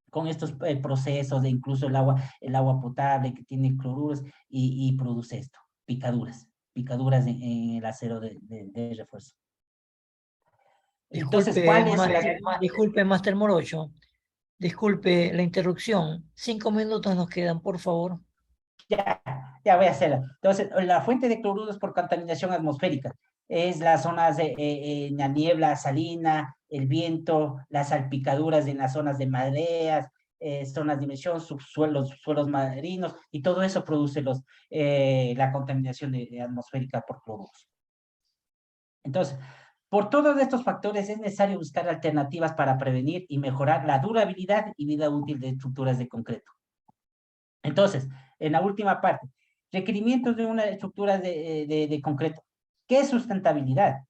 con estos procesos de incluso el agua potable que tiene cloruros y produce esto, picaduras en el acero de refuerzo. Entonces, Disculpe, ¿cuál es disculpe, Master Morocho. Disculpe la interrupción. 5 minutos nos quedan, por favor. Ya, ya voy a hacerla. Entonces, la fuente de cloruros por contaminación atmosférica es las zonas de la niebla salina, el viento, las salpicaduras en las zonas de mareas, zonas de emisión, subsuelos, suelos marinos, y todo eso produce la contaminación atmosférica por cloruros. Entonces, por todos estos factores es necesario buscar alternativas para prevenir y mejorar la durabilidad y vida útil de estructuras de concreto. Entonces, en la última parte, requerimientos de una estructura de concreto. ¿Qué es sustentabilidad?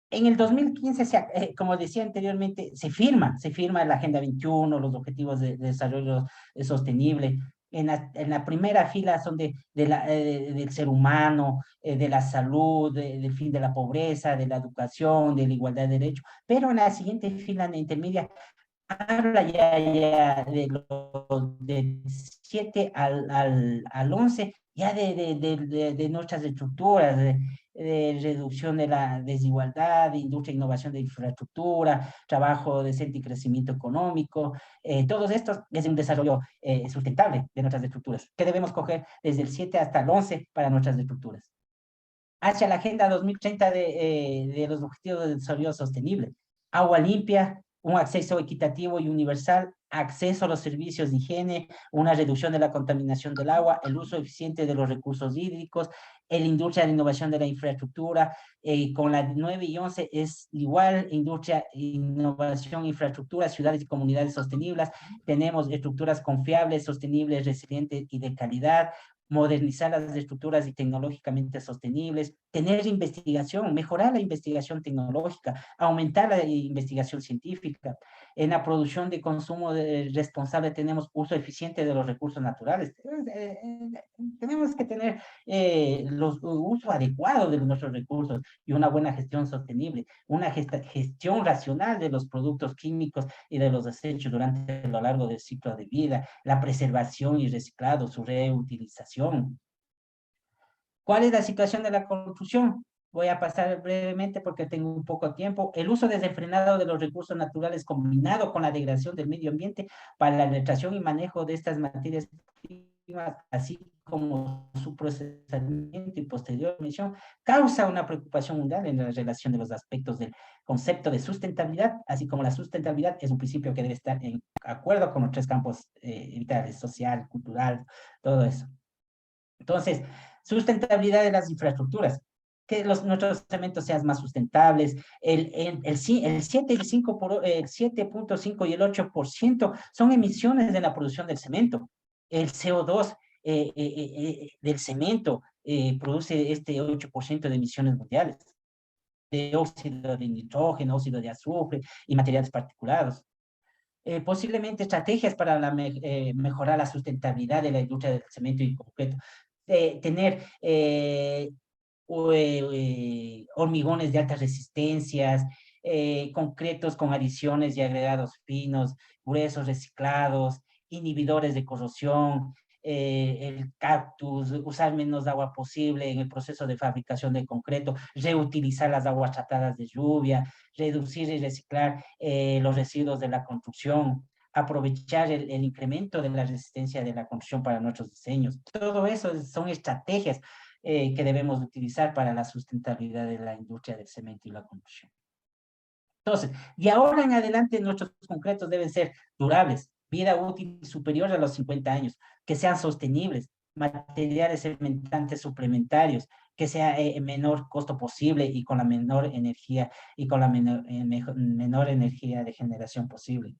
En el 2015, como decía anteriormente, se firma la Agenda 21, los Objetivos de Desarrollo Sostenible. En la primera fila son del ser humano, de la salud, del fin de la pobreza, de la educación, de la igualdad de derechos, pero en la siguiente fila, en la intermedia, habla ya del 7 al 11, ya de nuestras estructuras, de reducción de la desigualdad, de industria e innovación de infraestructura, trabajo decente y crecimiento económico. Todos estos es un desarrollo sustentable de nuestras estructuras, que debemos coger desde el 7 hasta el 11 para nuestras estructuras. Hacia la Agenda 2030 de los Objetivos de Desarrollo Sostenible. Agua limpia, un acceso equitativo y universal, acceso a los servicios de higiene, una reducción de la contaminación del agua, el uso eficiente de los recursos hídricos, la industria de innovación de la infraestructura, con la 9 y 11 es igual, industria, innovación, infraestructura, ciudades y comunidades sostenibles, tenemos estructuras confiables, sostenibles, resilientes y de calidad, modernizar las estructuras y tecnológicamente sostenibles, tener investigación, mejorar la investigación tecnológica, aumentar la investigación científica. En la producción de consumo responsable tenemos uso eficiente de los recursos naturales. Tenemos que tener uso adecuado de nuestros recursos y una buena gestión sostenible, una gestión racional de los productos químicos y de los desechos durante lo largo del ciclo de vida, la preservación y reciclado, su reutilización. ¿Cuál es la situación de la construcción? Voy a pasar brevemente porque tengo un poco tiempo. El uso desenfrenado de los recursos naturales combinado con la degradación del medio ambiente para la extracción y manejo de estas materias primas, así como su procesamiento y posterior emisión, causa una preocupación mundial en la relación de los aspectos del concepto de sustentabilidad, así como la sustentabilidad es un principio que debe estar en acuerdo con los 3 campos vitales, social, cultural, todo eso. Entonces, sustentabilidad de las infraestructuras, que nuestros cementos sean más sustentables, el 7, el 7.5 y el 8% son emisiones de la producción del cemento. El CO2 del cemento produce este 8% de emisiones mundiales, de óxido de nitrógeno, óxido de azufre y materiales particulados. Posiblemente estrategias para mejorar la sustentabilidad de la industria del cemento y concreto. Tener hormigones de altas resistencias, concretos con adiciones y agregados finos, gruesos reciclados, inhibidores de corrosión, el cactus, usar menos agua posible en el proceso de fabricación de concreto, reutilizar las aguas tratadas de lluvia, reducir y reciclar los residuos de la construcción, aprovechar el incremento de la resistencia de la construcción para nuestros diseños. Todo eso son estrategias que debemos utilizar para la sustentabilidad de la industria del cemento y la construcción. Entonces, de ahora en adelante nuestros concretos deben ser durables, vida útil superior a los 50 años, que sean sostenibles, materiales cementantes suplementarios, que sea menor costo posible y con la menor energía menor energía de generación posible.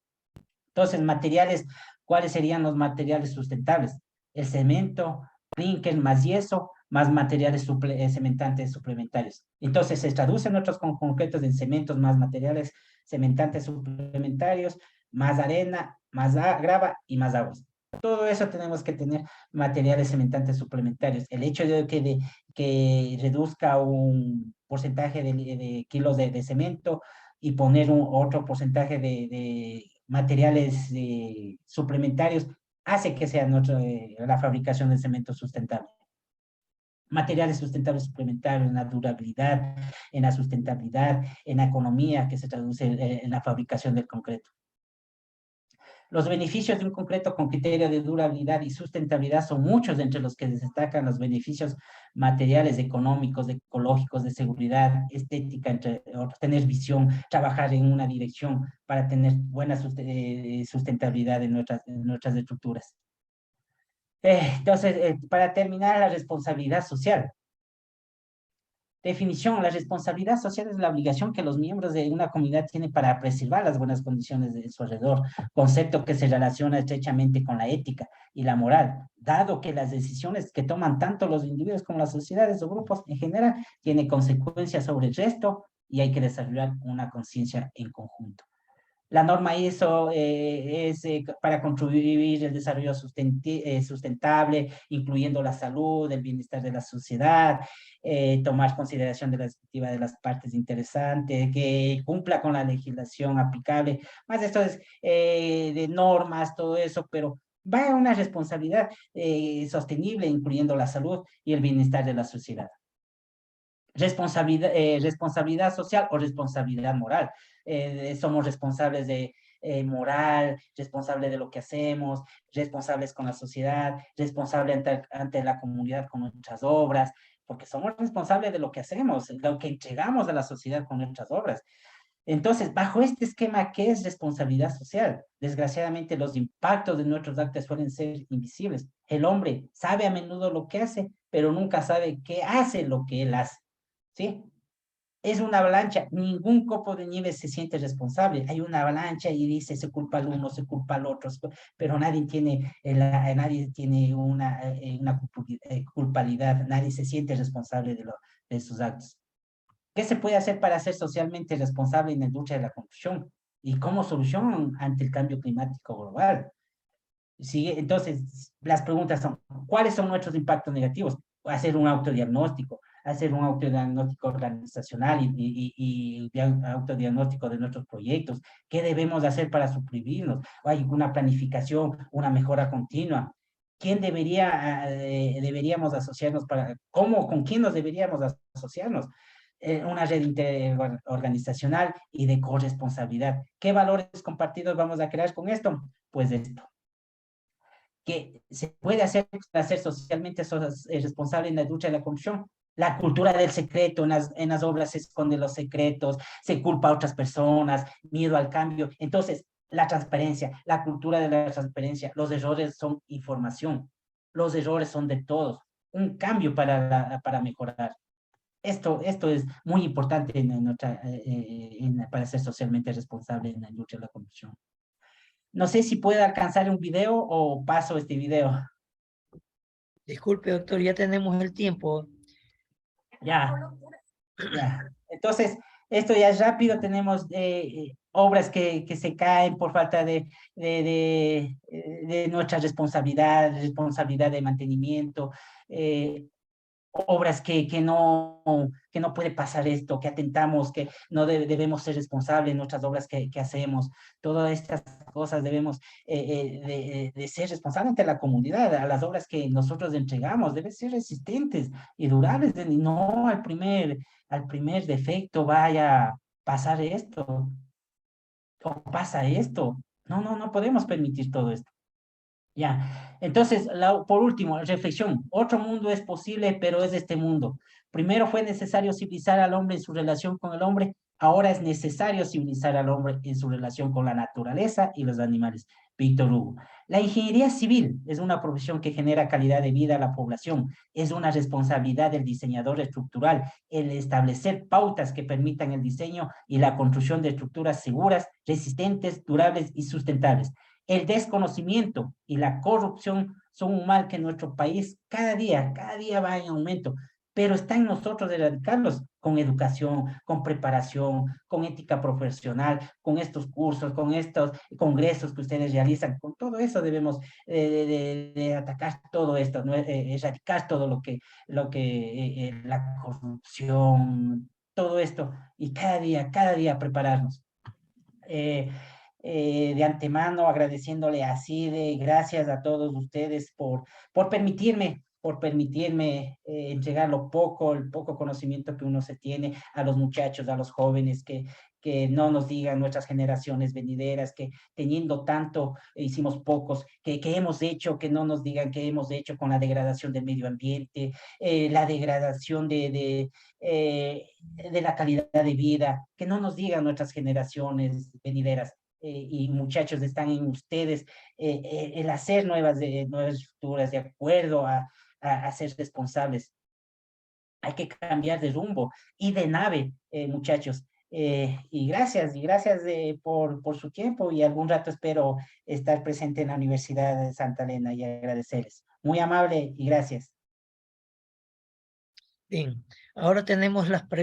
Entonces, materiales, ¿cuáles serían los materiales sustentables? El cemento, clinker más yeso, más materiales cementantes suplementarios. Entonces, se traducen otros concretos en cementos más materiales cementantes suplementarios, más arena, más grava y más aguas. Todo eso tenemos que tener materiales cementantes suplementarios. El hecho de que reduzca un porcentaje de kilos de cemento y poner otro porcentaje de materiales suplementarios hace que sea la fabricación de cemento sustentable. Materiales sustentables suplementarios en la durabilidad, en la sustentabilidad, en la economía que se traduce en la fabricación del concreto. Los beneficios de un concreto con criterio de durabilidad y sustentabilidad son muchos, entre los que destacan los beneficios materiales, económicos, ecológicos, de seguridad, estética, entre otros, tener visión, trabajar en una dirección para tener buena sustentabilidad en nuestras estructuras. Entonces, para terminar, la responsabilidad social. Definición: la responsabilidad social es la obligación que los miembros de una comunidad tienen para preservar las buenas condiciones de su alrededor, concepto que se relaciona estrechamente con la ética y la moral, dado que las decisiones que toman tanto los individuos como las sociedades o grupos en general tienen consecuencias sobre el resto y hay que desarrollar una conciencia en conjunto. La norma ISO es para contribuir el desarrollo sustentable, incluyendo la salud, el bienestar de la sociedad, tomar consideración de la perspectiva de las partes interesantes, que cumpla con la legislación aplicable. Más esto es de normas, todo eso, pero va a una responsabilidad sostenible, incluyendo la salud y el bienestar de la sociedad. Responsabilidad social o responsabilidad moral. Somos responsables de moral, responsables de lo que hacemos, responsables con la sociedad, responsables ante la comunidad con nuestras obras, porque somos responsables de lo que hacemos, lo que entregamos a la sociedad con nuestras obras. Entonces, bajo este esquema, ¿qué es responsabilidad social? Desgraciadamente, los impactos de nuestros actos suelen ser invisibles. El hombre sabe a menudo lo que hace, pero nunca sabe qué hace lo que él hace. ¿Sí? Es una avalancha, ningún copo de nieve se siente responsable. Hay una avalancha y dice, se culpa al uno, se culpa al otro, pero nadie tiene una culpabilidad, nadie se siente responsable de sus actos. ¿Qué se puede hacer para ser socialmente responsable en la industria de la construcción? ¿Y cómo solución ante el cambio climático global? ¿Sí? Entonces, las preguntas son, ¿cuáles son nuestros impactos negativos? Hacer un autodiagnóstico organizacional y autodiagnóstico de nuestros proyectos. ¿Qué debemos hacer para suprimirnos? ¿Hay una planificación, una mejora continua? ¿Quién deberíamos asociarnos con quién nos deberíamos asociarnos? Una red interorganizacional y de corresponsabilidad. ¿Qué valores compartidos vamos a crear con esto? Pues esto. Que se puede hacer para ser socialmente responsable en la lucha de la corrupción. La cultura del secreto, en las obras se esconden los secretos, se culpa a otras personas, miedo al cambio. Entonces, la transparencia, la cultura de la transparencia, los errores son información, los errores son de todos, un cambio para mejorar. Esto es muy importante para ser socialmente responsable en la lucha de la corrupción. No sé si puedo alcanzar un video o paso este video. Disculpe, doctor, ya tenemos el tiempo. Ya, ya. Entonces, esto ya es rápido. Tenemos obras que se caen por falta de nuestra responsabilidad de mantenimiento. Obras que no puede pasar esto, que atentamos, que no debemos ser responsables en nuestras obras que hacemos. Todas estas cosas debemos de ser responsables ante la comunidad. A las obras que nosotros entregamos deben ser resistentes y durables, y no al primer defecto vaya a pasar esto o pasa esto. No podemos permitir todo esto. Ya, entonces, por último, reflexión. Otro mundo es posible, pero es este mundo. Primero fue necesario civilizar al hombre en su relación con el hombre, ahora es necesario civilizar al hombre en su relación con la naturaleza y los animales. Víctor Hugo. La ingeniería civil es una profesión que genera calidad de vida a la población. Es una responsabilidad del diseñador estructural el establecer pautas que permitan el diseño y la construcción de estructuras seguras, resistentes, durables y sustentables. El desconocimiento y la corrupción son un mal que en nuestro país cada día va en aumento, pero está en nosotros de erradicarlos con educación, con preparación, con ética profesional, con estos cursos, con estos congresos que ustedes realizan. Con todo eso debemos de atacar todo esto, ¿no? Erradicar todo la corrupción, todo esto, y cada día prepararnos. Eh, de antemano agradeciéndole a CIDE, gracias a todos ustedes por permitirme entregar el poco conocimiento que uno se tiene a los muchachos, a los jóvenes, que no nos digan nuestras generaciones venideras, que teniendo tanto hicimos pocos, que hemos hecho, que no nos digan qué hemos hecho con la degradación del medio ambiente, la degradación de la calidad de vida, que no nos digan nuestras generaciones venideras. Y muchachos, están en ustedes el hacer nuevas estructuras de acuerdo a ser responsables. Hay que cambiar de rumbo y de nave, muchachos. Y gracias por su tiempo y algún rato espero estar presente en la Universidad de Santa Elena y agradecerles. Muy amable y gracias. Bien, ahora tenemos las preguntas.